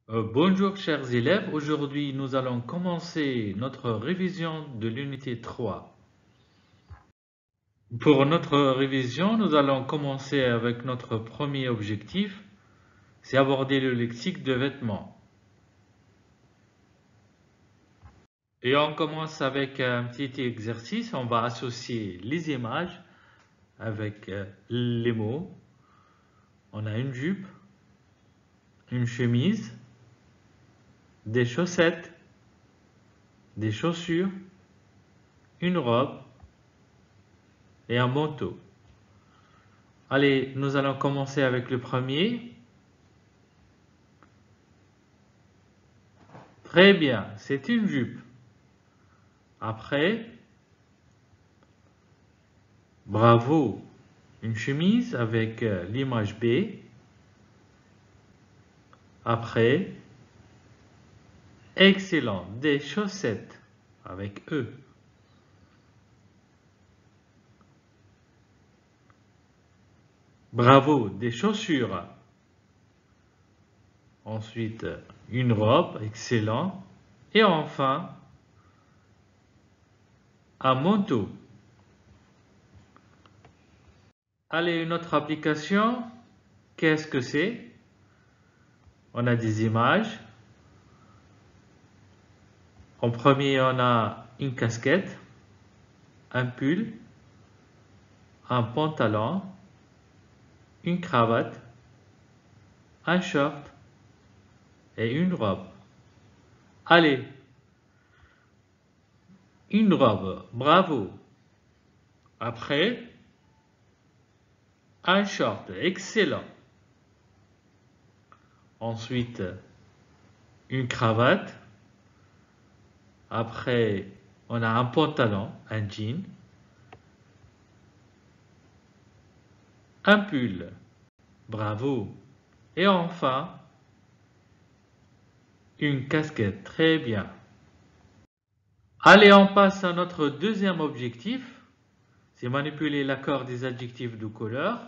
Bonjour chers élèves, aujourd'hui nous allons commencer notre révision de l'unité 3. Pour notre révision, nous allons commencer avec notre premier objectif, c'est aborder le lexique de vêtements. Et on commence avec un petit exercice, on va associer les images avec les mots. On a une jupe, une chemise, des chaussettes, des chaussures, une robe et un manteau. Allez, nous allons commencer avec le premier. Très bien, c'est une jupe. Après, bravo, une chemise avec l'image B. Après, excellent, des chaussettes avec E. Bravo, des chaussures. Ensuite, une robe, excellent. Et enfin, un manteau. Allez, une autre application. Qu'est-ce que c'est? On a des images. En premier, on a une casquette, un pull, un pantalon, une cravate, un short et une robe. Allez, une robe, bravo. Après, un short, excellent. Ensuite, une cravate. Après, on a un pantalon, un jean. Un pull, bravo. Et enfin, une casquette, très bien. Allez, on passe à notre deuxième objectif. C'est manipuler l'accord des adjectifs de couleur.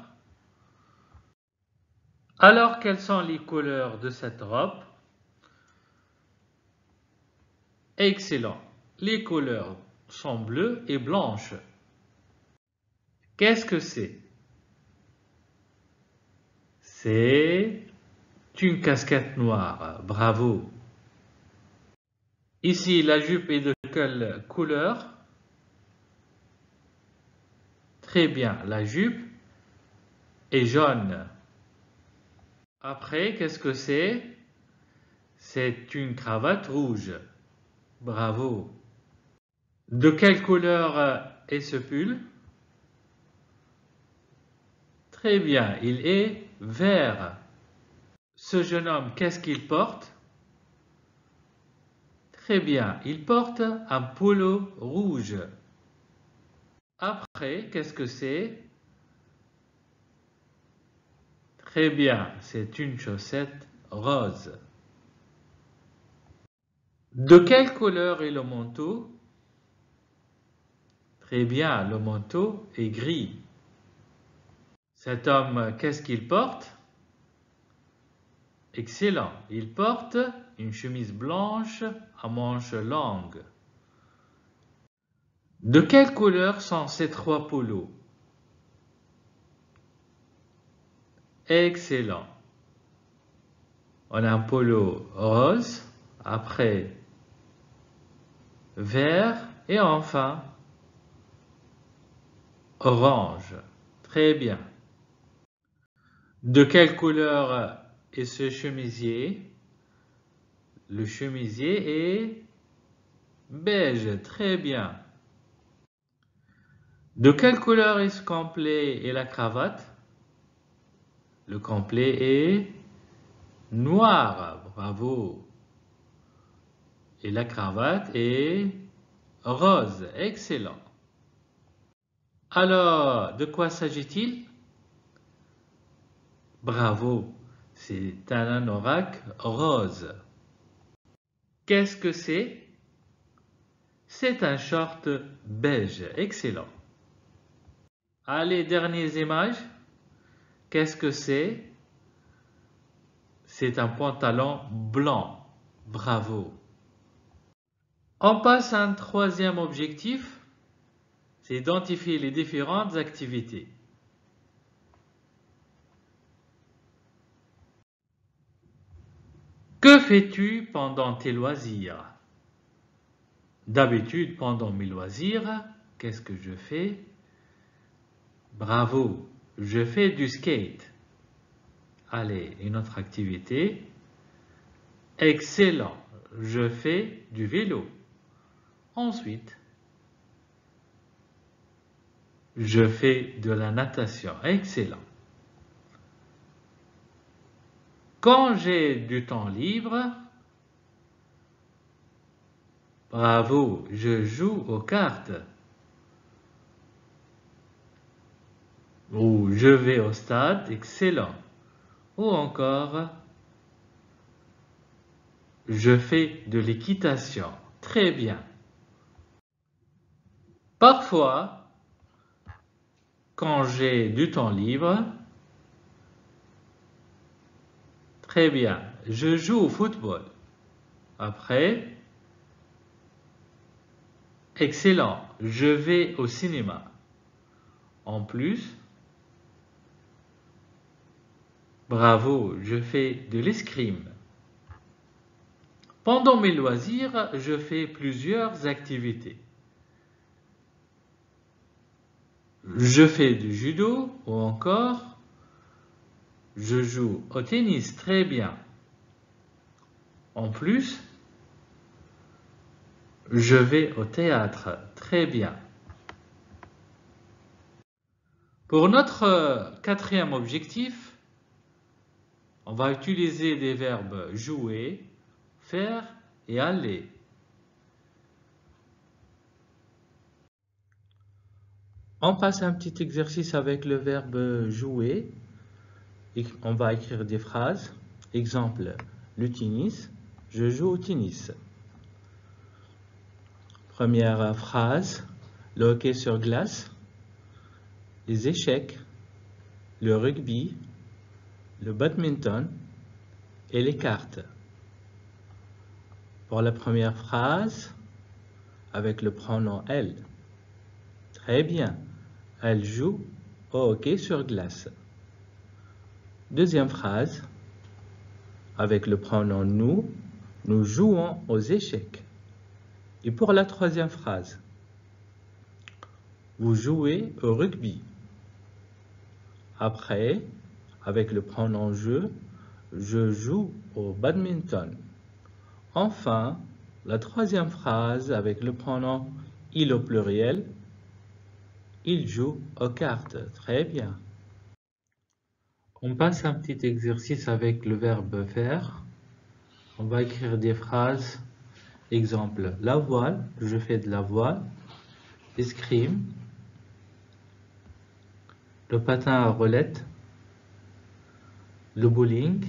Alors, quelles sont les couleurs de cette robe? Excellent. Les couleurs sont bleues et blanches. Qu'est-ce que c'est? C'est une casquette noire. Bravo. Ici, la jupe est de quelle couleur? Très bien. La jupe est jaune. Après, qu'est-ce que c'est? C'est une cravate rouge. Bravo. De quelle couleur est ce pull? Très bien, il est vert. Ce jeune homme, qu'est-ce qu'il porte? Très bien, il porte un polo rouge. Après, qu'est-ce que c'est? Très bien, c'est une chaussette rose. De quelle couleur est le manteau? Très bien, le manteau est gris. Cet homme, qu'est-ce qu'il porte? Excellent, il porte une chemise blanche à manches longues. De quelle couleur sont ces trois polos? Excellent. On a un polo rose, après vert et enfin orange. Très bien. De quelle couleur est ce chemisier? Le chemisier est beige. Très bien. De quelle couleur est ce complet et la cravate? Le complet est noir. Bravo. Et la cravate est rose. Excellent. Alors, de quoi s'agit-il? Bravo, c'est un anorak rose. Qu'est-ce que c'est? C'est un short beige. Excellent. Allez, dernières images. Qu'est-ce que c'est? c'est un pantalon blanc. Bravo. On passe à un troisième objectif, c'est identifier les différentes activités. Que fais-tu pendant tes loisirs? D'habitude, pendant mes loisirs, qu'est-ce que je fais? Bravo, je fais du skate. Allez, une autre activité. Excellent, je fais du vélo. Ensuite, je fais de la natation. Excellent. Quand j'ai du temps libre, bravo, je joue aux cartes. Ou je vais au stade. Excellent. Ou encore, je fais de l'équitation. Très bien. Parfois, quand j'ai du temps libre, très bien, je joue au football. Après, excellent, je vais au cinéma. En plus, bravo, je fais de l'escrime. Pendant mes loisirs, je fais plusieurs activités. Je fais du judo ou encore je joue au tennis. Très bien. En plus, je vais au théâtre. Très bien. Pour notre quatrième objectif, on va utiliser des verbes jouer, faire et aller. On passe un petit exercice avec le verbe jouer. On va écrire des phrases. Exemple, le tennis. Je joue au tennis. Première phrase, le hockey sur glace, les échecs, le rugby, le badminton et les cartes. Pour la première phrase, avec le pronom elle. Très bien, elle joue au hockey sur glace. Deuxième phrase, avec le pronom nous jouons aux échecs. Et pour la troisième phrase, vous jouez au rugby. Après, avec le pronom je joue au badminton. Enfin, la troisième phrase avec le pronom il au pluriel, il joue aux cartes. Très bien. On passe un petit exercice avec le verbe faire. On va écrire des phrases. Exemple, la voile, je fais de la voile. Escrime, le patin à roulettes, le bowling,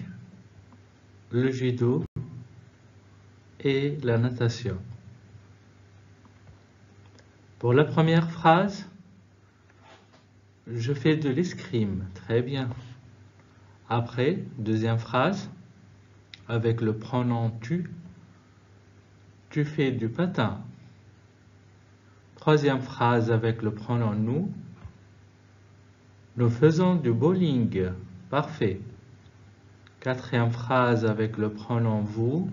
le judo et la natation. Pour la première phrase, je fais de l'escrime. Très bien. Après, deuxième phrase, avec le pronom tu fais du patin. Troisième phrase avec le pronom nous faisons du bowling. Parfait. Quatrième phrase avec le pronom vous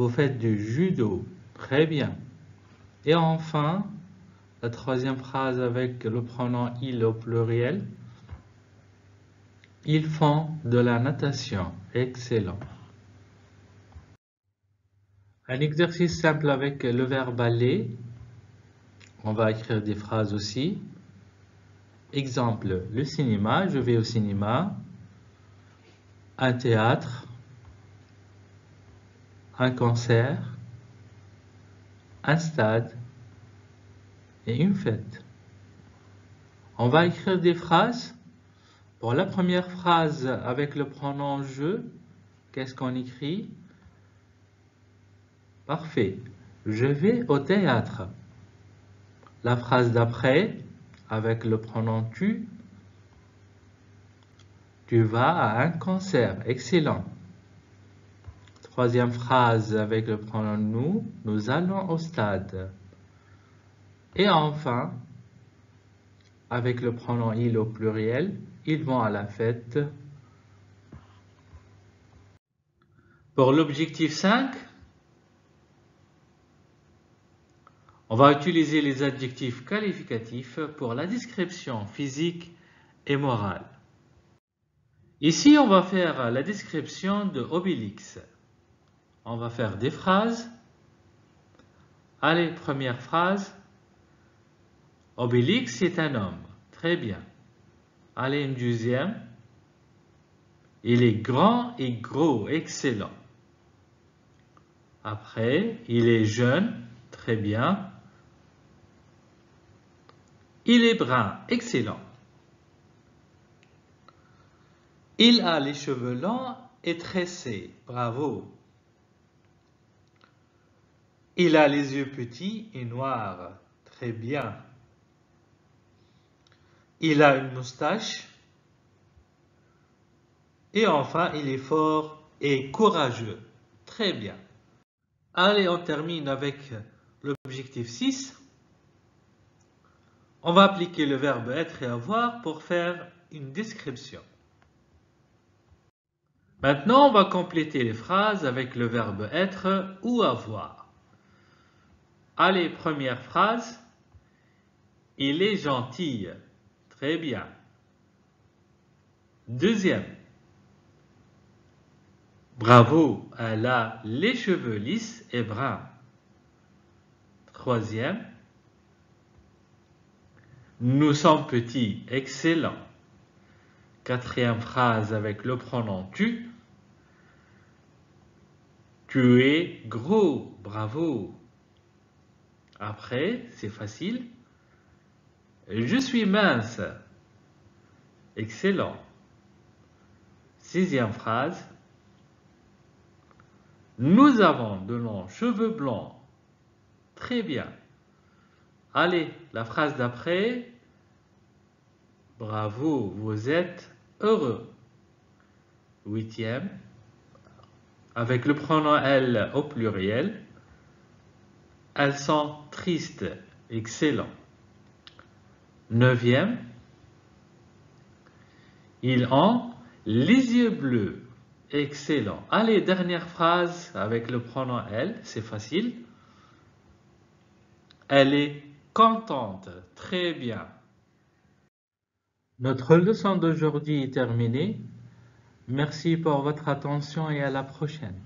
faites du judo. Très bien. Et enfin, la troisième phrase avec le pronom il au pluriel, ils font de la natation. Excellent. Un exercice simple avec le verbe aller. On va écrire des phrases aussi. Exemple, le cinéma, je vais au cinéma. Un théâtre. Un concert. Un stade. Et une fête. On va écrire des phrases. Pour la première phrase avec le pronom je, qu'est-ce qu'on écrit? Parfait. Je vais au théâtre. La phrase d'après, avec le pronom tu Tu vas à un concert. Excellent. Troisième phrase avec le pronom nous. Nous allons au stade. Et enfin, avec le pronom il au pluriel, ils vont à la fête. Pour l'objectif 5, on va utiliser les adjectifs qualificatifs pour la description physique et morale. Ici, on va faire la description de Obélix. On va faire des phrases. Allez, première phrase. Obélix est un homme. Très bien. Allez, une deuxième. Il est grand et gros. Excellent. Après, il est jeune. Très bien. Il est brun. Excellent. Il a les cheveux longs et tressés. Bravo. Il a les yeux petits et noirs. Très bien. Il a une moustache. Et enfin, il est fort et courageux. Très bien. Allez, on termine avec l'objectif 6. On va appliquer le verbe être et avoir pour faire une description. Maintenant, on va compléter les phrases avec le verbe être ou avoir. Allez, première phrase. Il est gentil. Très bien. Deuxième. Bravo, elle a les cheveux lisses et bruns. Troisième. Nous sommes petits. Excellent. Quatrième phrase avec le pronom tu. Tu es gros. Bravo. Après, c'est facile. Je suis mince. Excellent. Sixième phrase. Nous avons de longs cheveux blancs. Très bien. Allez, la phrase d'après. Bravo, vous êtes heureux. Huitième. Avec le pronom elle au pluriel. Elles sont tristes. Excellent. Neuvième. Ils ont les yeux bleus. Excellent. Allez, dernière phrase avec le pronom elle, c'est facile. Elle est contente. Très bien. Notre leçon d'aujourd'hui est terminée. Merci pour votre attention et à la prochaine.